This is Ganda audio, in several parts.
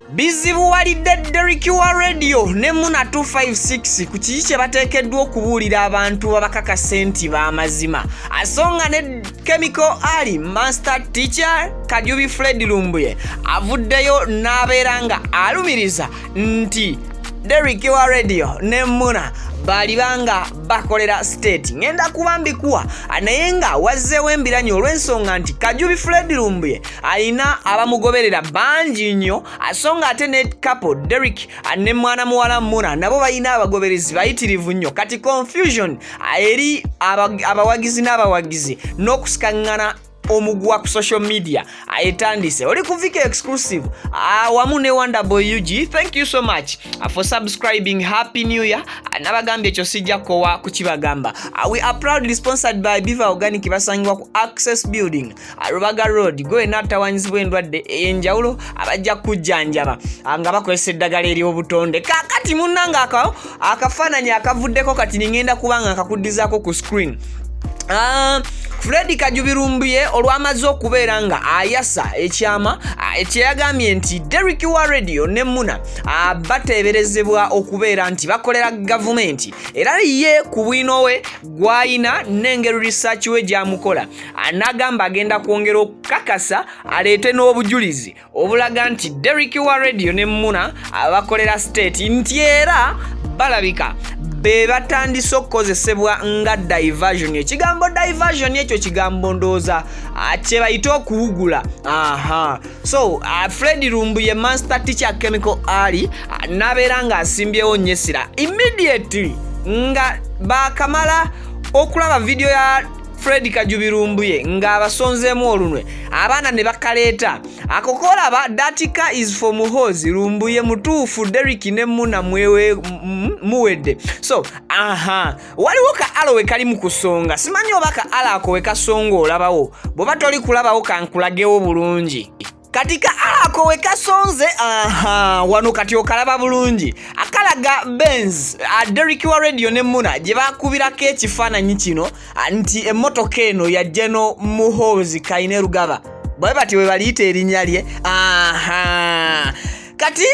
Bizibu walidde Derrick wa Radio ne Muna 256 ku kiki kye bateekeddwa okubuulira abantu abakakasa nti b'amazima. Asonga ne Chemical Ali Master Teacher Kajubi Fred Lumbuye avuddeyo n'abeera nga alumiriza nti Derrick wa Radio ne Muna balibanga bakolera state. Ngenda kubambikuwa naye nga wazzeewo embiranye olw'ensonga nti Kajubi Fred Lumbuye alina abamugoberera bangi nnyo, asonga ate ne couple Derrick ne mwana muwala Muna nabo balina abagoberezi bayitirivu nnyo. Kati confusion eri abawagizi n'abawagizi n'okusikaŋŋana omugwa ku social media ayetandise. Oli ku Vike Exclusive wamu ne Wonderboy UG. Thank you so much for subscribing. Happy New Year. Nabagambye ekyo sijja kowa kukibagamba. We are proudly sponsored by Biva Organic basangibwa ku Access Building Rubaga Road. Go enatawanyizibwa endwadde ey'enjawulo abajja kujjanjaba nga bakozesa eddagala ery'obutonde. Kakati munnanga akafaananyi akavuddeko kati ningenda kubanga akakuddizaako ku screen. Fred Kajubi Lumbuye olwamaze okubeera nga ayasa ekyama ekyeyagambye nti Derrick wa Radio ne Muna bateeberezebwa okubeera nti bakolera gavumenti, era ye ku bwino we gwayina n'engero research we gyamukola n'agamba agenda kwongera okukakasa aleete n'obujulizi obulaga nti Derrick wa Radio ne Muna bakolera state, nti era balabika be batandise okukozesebwa nga diversion. Ekigambo diversion ekyo kigambo ndooza kye bayita okuwugula. So Fred Lumbuye Master Teacher Chemical Ali n'abeera nga asimbyewo nnyesira immediately nga bakamala okulaba video ya Fred Kajubi Lumbuye nga abasonzeemu olunwe abaana ne bakaleeta akokolaba datika is for Muhozi Lumbuye mutuufu Derrick ne Muna muwedde. So waliwo ka alowe kali mu kusonga, simanyi oba ka ala ako we kasonga olabawo, bw'oba toli kulabawo kankulagewo bulungi. Kati ka ako we kasonze wano kati okalaba bulungi akalaga Benz Derrick wa Radio ne Muna gye bakubirako ekifaananyi kino nti emmotoka eno ya General Muhozi Kainerugaba bwe bati we baliyita erinnya lye. Kati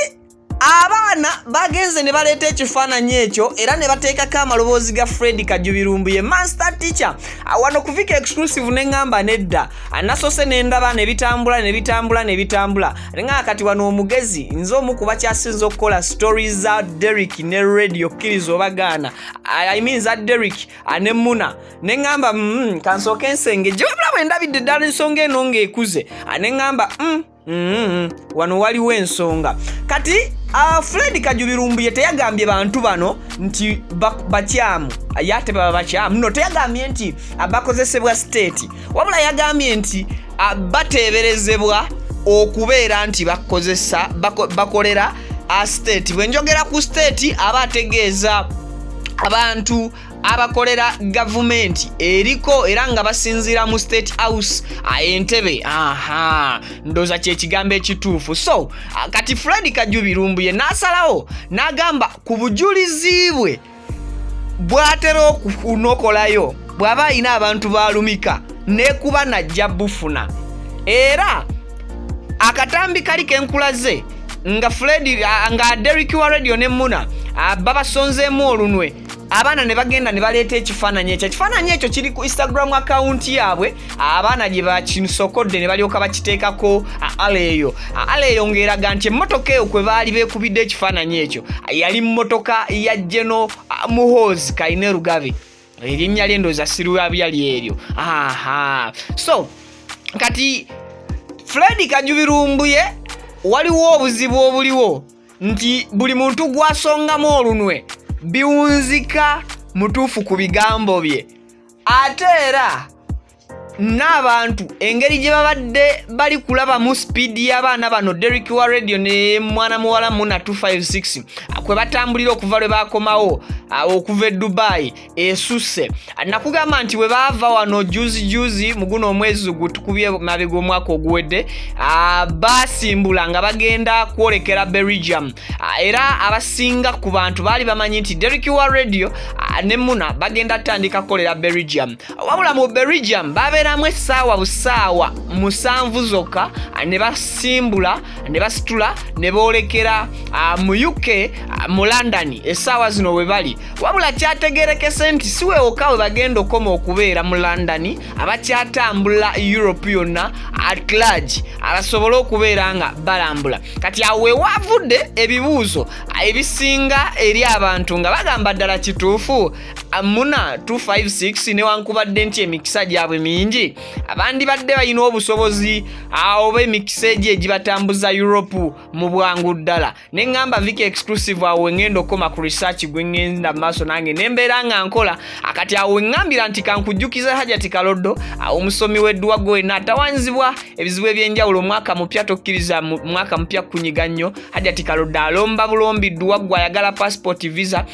abaana bagenze ne baleeta ekifaananyi ekyo era ne bateekako amaloboozi ga Fred Kajubi Lumbuye Master Teacher. Wano ku Vike Exclusive ne ngamba nedda nasose n'endaba ne bitambula nga kati wano omugezi nze omu ku bakyasinze okukola stories za Derrick ne Radio Kills obagaana I mean za Derrick ne Muna ne ngamba kansooke ensenge gye wabula bwe ndabidde ddala ensonga eno ng'ekuze ne ngamba wano waliwo ensonga. Kati Fred Kajubi Lumbuye teyagambye bantu bano nti bakyamu yate baba bakyamu, no teyagambye nti bakozesebwa state, wabula yagambye nti bateeberezebwa okubeera nti bakolera state. Bwe njogera ku state aba ategeeza abantu abakolera gavumenti eriko era nga basinzira mu State House Entebbe. Ndoza kye kigambo ekituufu. So kati Fred Kajubi Lumbuye n'asalawo n'agamba ku bujulizi bwe bw'atera okunokolayo bw'aba alina abantu baalumika n'ekuba najja bufuna, era akatambi kali kenkulaze nga nga Derrick wa Radio ne Muna babasonzeemu olunwe abaana ne bagenda ne baleeta ekifaananyi ekyo. Ekifaananyi ekyo kiri ku Instagram account yaabwe, abaana gye bakisokodde ne balyoka bakiteekako aleeyo ng'eraga nti emmotoka eyo kwe baali beekubidde ekifaananyi ekyo yali mmotoka ya General Muhozi Kainerugaba, erinnya lye ndooza siruwabyali eryo. So kati Fred Kajubi Lumbuye waliwo obuzibu obuliwo nti buli muntu gwasongamu olunwe biwunzika mutuufu ku bigambo bye, ate era n'abantu engeri gye babadde bali kulaba mu speed y'abaana bano Derrick wa radio ne mwana muwala Muna 256 kwe batambulira okuva lwe bakomawo okuva e Dubai esuse. Nakugamba nti we baava wano juzi mu guno omwezi gutukubye mabega omwaka oguwedde basimbula nga bagenda kwolekera Belgium. Era abasinga ku bantu baali bamanyi nti Derrick wa radio ne Muna bagenda tandika kolera Belgium. Wabula mu Belgium babeeramu essaawa busaawa 7 zokka ne basimbula ne basitula ne boolekera mu UK mu London essaawa zino we bali. Wabula kyategeerekese nti siwe okawe bagenda okoma okubeera mu London abakyatambula Europe yonna at large abasobola okubeera nga balambula. Kati awe wavudde ebibuuzo ebisinga eri abantu nga bagamba ddala kituufu Muna 256 newankubadde nti emikisa gyabwe mingi abandi badde balina obusobozi oba emikisa egyo egibatambuza Europe mu bwangu ddala. Neŋŋamba Viki exclusive awo ngenda okoma ku research gwe ngenda maaso nange nembeera nga nkola akati awo ngambira nti kankujjukiza Hajati Kaloddo omusomi w'edduwa gwe n'atawanzibwa ebizibu ebyenjawulo omwaka mupya tokkiriza mwaka mpya kunyiga nnyo. Hajati Kaloddo alomba bulombi dduwa gwe ayagala passport visa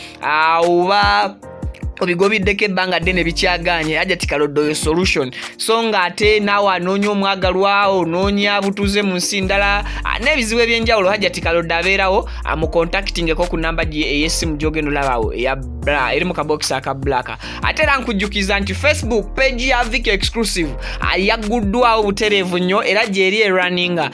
oba obigobiddeko ebbanga ddene bikyaganye. Hajati Kaloddo yo solution so nga ate naawe anoonya omwagalwa onoonya butuze mu nsi ndala n'ebizibu ebyenjawulo Hajati Kaloddo abeerawo amucontactingeko ku namba ey'essimu gy'ogenda olabawo eya bra eri mu kabokisi aka black. Ate era nkujjukiza nti Facebook page ya Viki exclusive yagguddwawo butereevu nnyo era gyeri erunninga.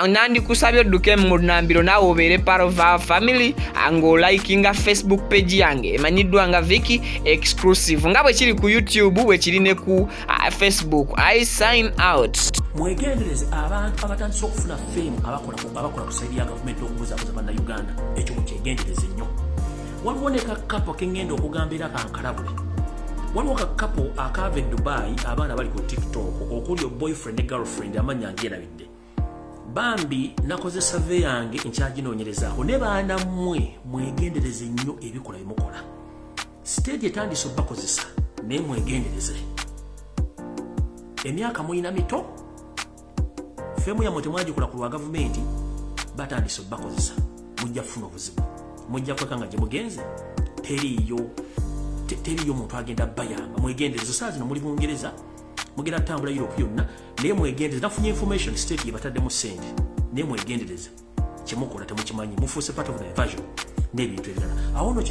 Nandikusabye odduke mu nnambiro naawe obeere part of our family ng'olikinga Facebook page yange emanyiddwa nga Viki exclusive nga bwe kiri ku YouTube bwe kiri ne ku Facebook. I sign out. Mwegendereze abantu abatandise okufuna fame abakola ku saidi ya gavumenti okubuzabuza bannayuganda. Ekyo mukyegendereze nnyo. Waliwo ne kakapo kengenda okugambira kankalabule. Waliwo kakapo akaava e Dubai abaana bali ku TikTok okuli boyfriend ne girlfriend amanya ngerabidde. Bambi nakoze survey yange nkyaginoonyerezaako ne baana mmwe mwegendereze nnyo ebikola bimukola. Stage etandise bakozesa ne mwegendereze. Emyaka muyina mito femu ya motemwagikola ku lwa gavumenti batandise bakozesa mujja kufuna obuzibu mujja kwekanga gye mugenze teriyo muntu agenda bayamba. Mwegendereze saa zino muli Bungereza mugenda tambula Europe yonna naye mwegendereze nafunye information state yebataddemu sente naye mwegendereze kyemukola temukimanyi mufuuse part of the version n'ebintu ebirala awo no